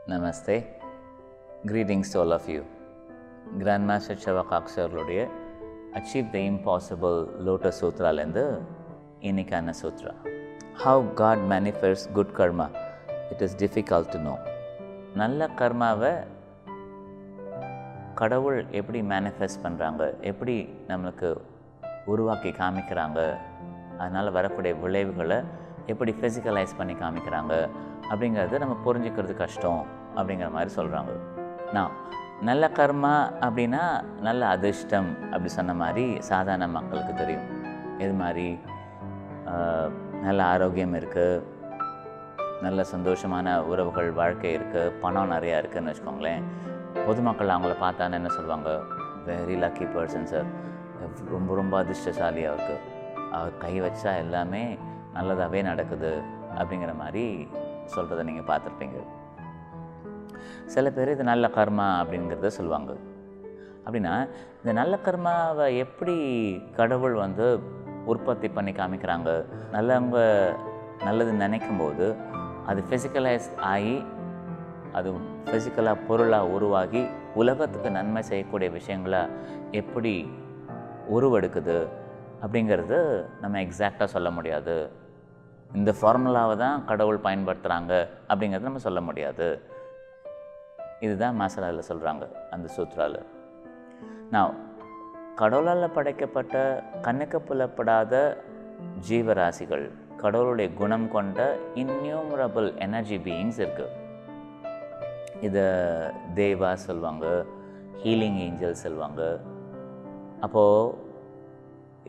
Namaste. Greetings to all of you. Grandmaster Chavakaksharluடைய Achieve the Impossible Lotus Sutraலேருந்து இன்னைக்கான சூத்ரா. How God manifests good karma. It is difficult to know. நல்ல கர்மாவை கடவுள் எப்படி manifest பண்ணுறாங்க, எப்படி நம்மளுக்கு உருவாக்கி காமிக்கிறாங்க, அதனால் வரக்கூடிய விளைவுகளை எப்படி ஃபிசிக்கலைஸ் பண்ணி காமிக்கிறாங்க அப்படிங்கிறது நம்ம புரிஞ்சுக்கிறது கஷ்டம் அப்படிங்கிற மாதிரி சொல்கிறாங்க. நான் நல்ல கர்மா அப்படின்னா நல்ல அதிர்ஷ்டம் அப்படி சொன்ன மாதிரி சாதாரண மக்களுக்கு தெரியும். இது மாதிரி நல்ல ஆரோக்கியம் இருக்குது, நல்ல சந்தோஷமான உறவுகள் வாழ்க்கை இருக்குது, பணம் நிறையா இருக்குதுன்னு வச்சுக்கோங்களேன். பொதுமக்கள் அவங்கள பார்த்தானே என்ன சொல்லுவாங்க, வெரி லக்கி பர்சன் சார், ரொம்ப ரொம்ப அதிர்ஷ்டசாலியாக இருக்குது, அவர் கை வச்சா எல்லாமே நல்லதாகவே நடக்குது அப்படிங்கிற மாதிரி சொல்கிறத நீங்கள் பார்த்துருப்பீங்க. சில பேர் இது நல்ல கர்மா அப்படிங்கிறத சொல்லுவாங்க. அப்படின்னா இந்த நல்ல கர்மாவை எப்படி கடவுள் உற்பத்தி பண்ணி காமிக்கிறாங்க? நல்லவங்க நல்லது நினைக்கும் போது அது ஃபிசிக்கலைஸ் ஆகி அது ஃபிசிக்கலாக பொருளாக உருவாகி உலகத்துக்கு நன்மை செய்யக்கூடிய விஷயங்களாக எப்படி உருவெடுக்குது அப்படிங்கிறது நம்ம எக்ஸாக்டாக சொல்ல முடியாது. இந்த ஃபார்முலாவை தான் கடவுள் பயன்படுத்துகிறாங்க அப்படிங்கிறது நம்ம சொல்ல முடியாது. இதுதான் மசாலாவில் சொல்கிறாங்க அந்த சூத்ராவில். நான் கடவுளால் படைக்கப்பட்ட கண்ணுக்கு புலப்படாத ஜீவராசிகள், கடவுளுடைய குணம் கொண்ட இன்யூமரபிள் எனர்ஜி பீயிங்ஸ் இருக்குது. இதை தேவா சொல்லுவாங்க, ஹீலிங் ஏஞ்சல் சொல்லுவாங்க. அப்போது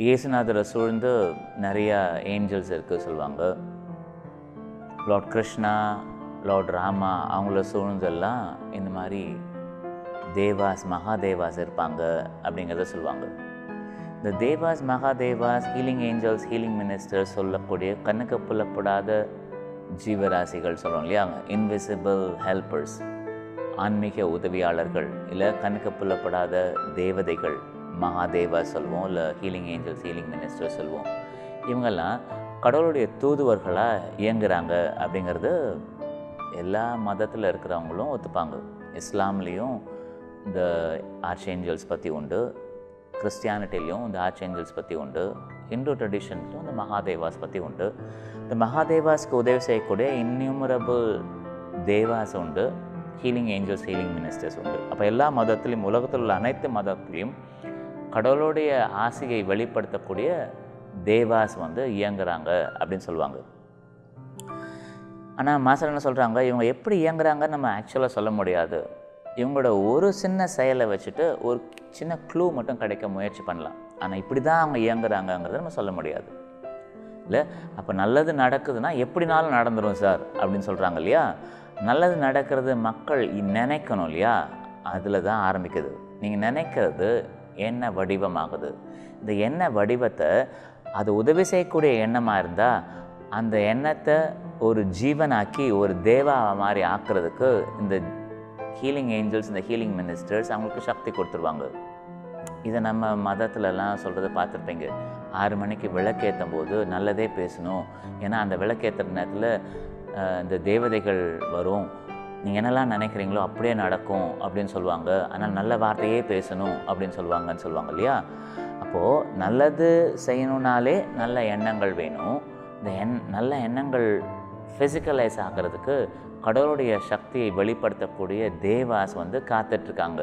இயேசுநாதரை சூழ்ந்து நிறையா ஏஞ்சல்ஸ் இருக்குது சொல்லுவாங்க. லார்ட் கிருஷ்ணா, லார்ட் ராமா அவங்கள சூழ்ந்தெல்லாம் இந்த மாதிரி தேவாஸ் மகாதேவாஸ் இருப்பாங்க அப்படிங்கிறத சொல்லுவாங்க. இந்த தேவாஸ் மகாதேவாஸ், ஹீலிங் ஏஞ்சல்ஸ், ஹீலிங் மினிஸ்டர்ஸ் சொல்லக்கூடிய கண்ணுக்கு புலப்படாத ஜீவராசிகள் சொல்கிறோம் இல்லையா, இன்விசிபிள் ஹெல்பர்ஸ், ஆன்மீக உதவியாளர்கள், இல்லை கண்ணுக்கு புலப்படாத தேவதைகள், மகாதேவா சொல்லுவோம், இல்லை ஹீலிங் ஏஞ்சல்ஸ், ஹீலிங் மினிஸ்டர் சொல்லுவோம். இவங்கெல்லாம் கடவுளுடைய தூதுவர்களாக இயங்குகிறாங்க அப்படிங்கிறது எல்லா மதத்தில் இருக்கிறவங்களும் ஒத்துப்பாங்க. இஸ்லாம்லேயும் இந்த ஆர்ச் ஏஞ்சல்ஸ் பற்றி உண்டு, கிறிஸ்டியானிட்டிலையும் இந்த ஆர்ச் ஏஞ்சல்ஸ் பற்றி உண்டு, ஹிந்து ட்ரெடிஷன்ஸ்லையும் இந்த மகாதேவாஸ் பற்றி உண்டு. இந்த மகாதேவாஸ்க்கு உதவி செய்யக்கூடிய இன்யூமரபிள் தேவாஸ் உண்டு, ஹீலிங் ஏஞ்சல்ஸ், ஹீலிங் மினிஸ்டர்ஸ் உண்டு. அப்போ எல்லா மதத்துலேயும், உலகத்தில் உள்ள அனைத்து மதத்துலேயும் கடவுளுடைய ஆசையை வெளிப்படுத்தக்கூடிய தேவாஸ் இயங்குறாங்க அப்படின்னு சொல்லுவாங்க. ஆனால் மாஸ்டர் என்ன சொல்கிறாங்க, இவங்க எப்படி இயங்குறாங்கன்னு நம்ம ஆக்சுவலாக சொல்ல முடியாது. இவங்களோட ஒரு சின்ன செயலை வச்சுட்டு ஒரு சின்ன க்ளூ மட்டும் கிடைக்க முயற்சி பண்ணலாம். ஆனால் இப்படி தான் அவங்க இயங்குறாங்கங்கிறத நம்ம சொல்ல முடியாது இல்லை. அப்போ நல்லது நடக்குதுன்னா எப்படினாலும் நடந்துடும் சார் அப்படின்னு சொல்கிறாங்க இல்லையா. நல்லது நடக்கிறது மக்கள் நினைக்கணும் இல்லையா, அதில் தான் ஆரம்பிக்குது. நீங்கள் நினைக்கிறது எண்ண வடிவமாகுது. இந்த எண்ண வடிவத்தை அது உதவி செய்யக்கூடிய எண்ணமாக இருந்தால் அந்த எண்ணத்தை ஒரு ஜீவனாக்கி ஒரு தேவா மாதிரி ஆக்குறதுக்கு இந்த ஹீலிங் ஏஞ்சல்ஸ், இந்த ஹீலிங் மினிஸ்டர்ஸ் அவங்களுக்கு சக்தி கொடுத்துருவாங்க. இதை நம்ம மதத்துலலாம் சொல்கிறத பார்த்துருப்பீங்க. 6 மணிக்கு விளக்கேற்றும் போது நல்லதே பேசணும், ஏன்னா அந்த விளக்கேற்றுற நேரத்தில் இந்த தேவதைகள் வரும், நீங்கள் என்னெல்லாம் நினைக்கிறீங்களோ அப்படியே நடக்கும் அப்படின்னு சொல்லுவாங்க. ஆனால் நல்ல வார்த்தையே பேசணும் அப்படின்னு சொல்லுவாங்க இல்லையா. அப்போது நல்லது செய்யணுன்னாலே நல்ல எண்ணங்கள் வேணும். இந்த நல்ல எண்ணங்கள் ஃபிசிக்கலைஸ் ஆகிறதுக்கு கடவுளுடைய சக்தியை வெளிப்படுத்தக்கூடிய தேவாஸ் காத்துட்ருக்காங்க.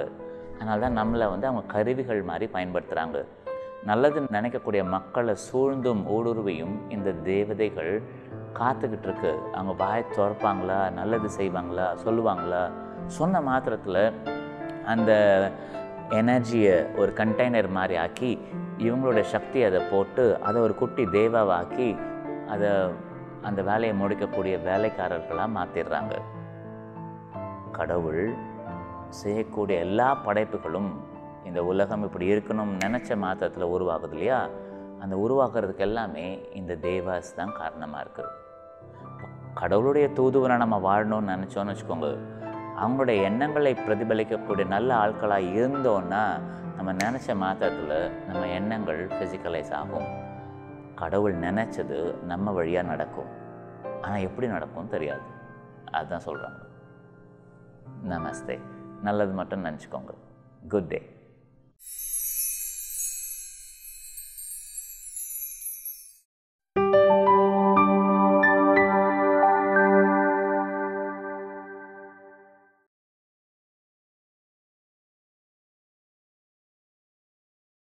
அதனால தான் நம்மளை அவங்க கருவிகள் மாதிரி பயன்படுத்துகிறாங்க. நல்லது நினைக்கக்கூடிய மக்களை சூழ்ந்தும் ஊடுருவியும் இந்த தேவதைகள் காத்துக்கிட்டு இருக்கு. அவங்க வாய் திறப்பாங்களா, நல்லது செய்வாங்களா, சொல்லுவாங்களா, சொன்ன மாத்திரத்தில் அந்த எனர்ஜியை ஒரு கண்டெய்னர் மாதிரி ஆக்கி இவங்களோட சக்தி அதை போட்டு அதை ஒரு குட்டி தேவாவாக்கி அதை அந்த வேலையை முடிக்கக்கூடிய வேலைக்காரர்களாக மாற்றிடுறாங்க. கடவுள் செய்யக்கூடிய எல்லா படைப்புகளும் இந்த உலகம் இப்படி இருக்கணும்னு நினச்ச மாத்திரத்தில் உருவாகுது இல்லையா. அந்த உருவாக்குறதுக்கு எல்லாமே இந்த தேவாஸ் தான் காரணமாக இருக்குது. கடவுளுடைய தூதுவரை நம்ம வாழணும்னு நினச்சோன்னு வச்சுக்கோங்க, அவங்களுடைய எண்ணங்களை பிரதிபலிக்கக்கூடிய நல்ல ஆட்களாக இருந்தோன்னா நம்ம நினச்ச மாத்திரத்தில் நம்ம எண்ணங்கள் ஃபிசிக்கலைஸ் ஆகும். கடவுள் நினச்சது நம்ம வழியாக நடக்கும். ஆனால் எப்படி நடக்கும்னு தெரியாது. அதுதான் சொல்கிறாங்க. நமஸ்தே. நல்லது மட்டும் நினச்சிக்கோங்க. Good day.